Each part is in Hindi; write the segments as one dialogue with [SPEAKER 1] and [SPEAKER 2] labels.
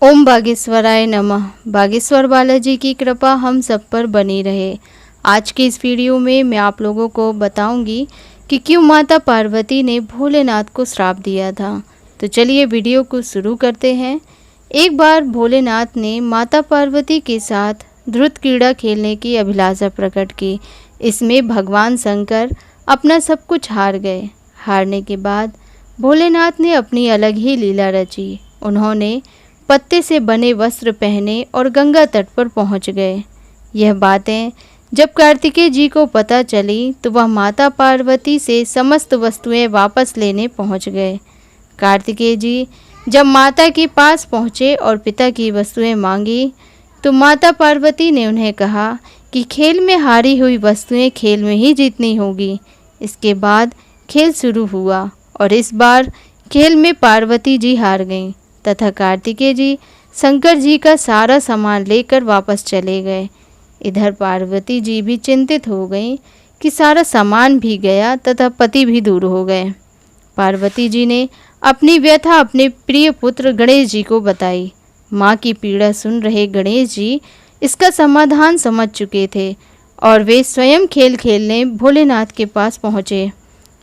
[SPEAKER 1] ओम बागेश्वराय नमः। बागेश्वर बालाजी की कृपा हम सब पर बनी रहे। आज के इस वीडियो में मैं आप लोगों को बताऊंगी कि क्यों माता पार्वती ने भोलेनाथ को श्राप दिया था। तो चलिए वीडियो को शुरू करते हैं। एक बार भोलेनाथ ने माता पार्वती के साथ ध्रुत क्रीड़ा खेलने की अभिलाषा प्रकट की। इसमें भगवान शंकर अपना सब कुछ हार गए। हारने के बाद भोलेनाथ ने अपनी अलग ही लीला रची। उन्होंने पत्ते से बने वस्त्र पहने और गंगा तट पर पहुंच गए। यह बातें जब कार्तिकेय जी को पता चली तो वह माता पार्वती से समस्त वस्तुएं वापस लेने पहुंच गए। कार्तिकेय जी जब माता के पास पहुंचे और पिता की वस्तुएं मांगी तो माता पार्वती ने उन्हें कहा कि खेल में हारी हुई वस्तुएं खेल में ही जीतनी होगी। इसके बाद खेल शुरू हुआ और इस बार खेल में पार्वती जी हार गईं तथा कार्तिकेय जी शंकर जी का सारा सामान लेकर वापस चले गए। इधर पार्वती जी भी चिंतित हो गईं कि सारा सामान भी गया तथा पति भी दूर हो गए। पार्वती जी ने अपनी व्यथा अपने प्रिय पुत्र गणेश जी को बताई। माँ की पीड़ा सुन रहे गणेश जी इसका समाधान समझ चुके थे और वे स्वयं खेल खेलने भोलेनाथ के पास पहुँचे।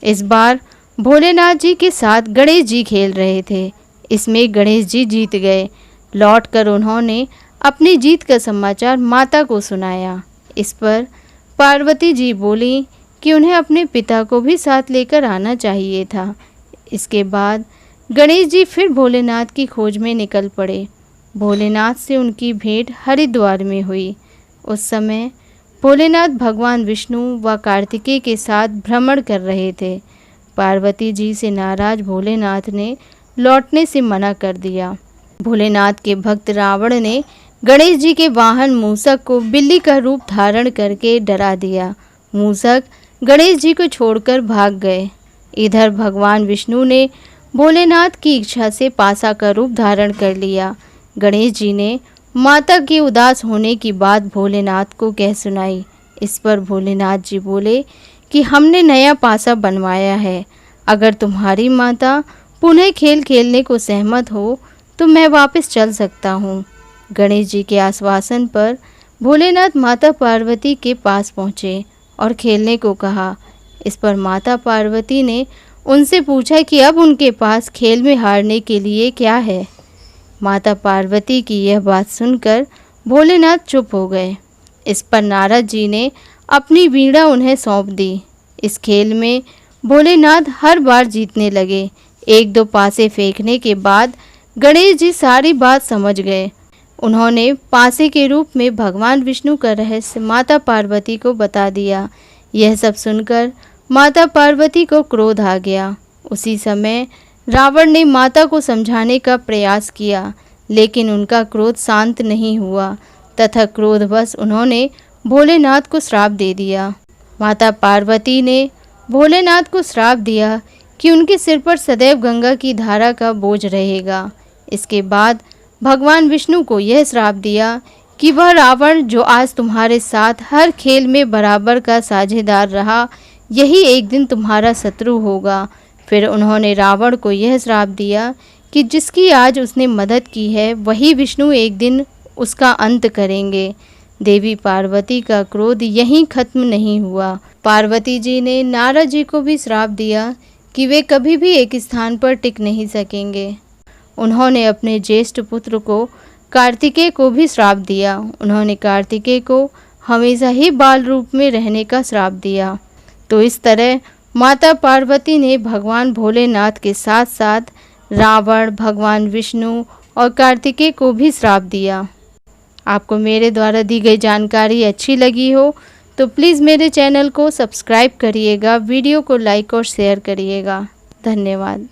[SPEAKER 1] इस बार भोलेनाथ जी के साथ गणेश जी खेल रहे थे। इसमें गणेश जी जीत गए। लौटकर उन्होंने अपनी जीत का समाचार माता को सुनाया। इस पर पार्वती जी बोली कि उन्हें अपने पिता को भी साथ लेकर आना चाहिए था। इसके बाद गणेश जी फिर भोलेनाथ की खोज में निकल पड़े। भोलेनाथ से उनकी भेंट हरिद्वार में हुई। उस समय भोलेनाथ भगवान विष्णु व कार्तिकेय के साथ भ्रमण कर रहे थे। पार्वती जी से नाराज भोलेनाथ ने लौटने से मना कर दिया। भोलेनाथ के भक्त रावण ने गणेश जी के वाहन मूषक को बिल्ली का रूप धारण करके डरा दिया। मूषक गणेश जी को छोड़कर भाग गए। इधर भगवान विष्णु ने भोलेनाथ की इच्छा से पासा का रूप धारण कर लिया। गणेश जी ने माता के उदास होने की बात भोलेनाथ को कह सुनाई। इस पर भोलेनाथ जी बोले कि हमने नया पासा बनवाया है। अगर तुम्हारी माता पुनः खेल खेलने को सहमत हो तो मैं वापस चल सकता हूँ। गणेश जी के आश्वासन पर भोलेनाथ माता पार्वती के पास पहुँचे और खेलने को कहा। इस पर माता पार्वती ने उनसे पूछा कि अब उनके पास खेल में हारने के लिए क्या है। माता पार्वती की यह बात सुनकर भोलेनाथ चुप हो गए। इस पर नारद जी ने अपनी वीणा उन्हें सौंप दी। इस खेल में भोलेनाथ हर बार जीतने लगे। एक दो पासे फेंकने के बाद गणेश जी सारी बात समझ गए। उन्होंने पासे के रूप में भगवान विष्णु का रहस्य माता पार्वती को बता दिया। यह सब सुनकर माता पार्वती को क्रोध आ गया। उसी समय रावण ने माता को समझाने का प्रयास किया, लेकिन उनका क्रोध शांत नहीं हुआ तथा क्रोधवश उन्होंने भोलेनाथ को श्राप दे दिया। माता पार्वती ने भोलेनाथ को श्राप दिया कि उनके सिर पर सदैव गंगा की धारा का बोझ रहेगा। इसके बाद भगवान विष्णु को यह श्राप दिया कि वह रावण जो आज तुम्हारे साथ हर खेल में बराबर का साझेदार रहा, यही एक दिन तुम्हारा शत्रु होगा। फिर उन्होंने रावण को यह श्राप दिया कि जिसकी आज उसने मदद की है वही विष्णु एक दिन उसका अंत करेंगे। देवी पार्वती का क्रोध यहीं खत्म नहीं हुआ। पार्वती जी ने नारद जी को भी श्राप दिया कि वे कभी भी एक स्थान पर टिक नहीं सकेंगे। उन्होंने अपने ज्येष्ठ पुत्र को कार्तिकेय को भी श्राप दिया। उन्होंने कार्तिकेय को हमेशा ही बाल रूप में रहने का श्राप दिया। तो इस तरह माता पार्वती ने भगवान भोलेनाथ के साथ साथ रावण, भगवान विष्णु और कार्तिकेय को भी श्राप दिया। आपको मेरे द्वारा दी गई जानकारी अच्छी लगी हो तो प्लीज़ मेरे चैनल को सब्सक्राइब करिएगा, वीडियो को लाइक और शेयर करिएगा। धन्यवाद।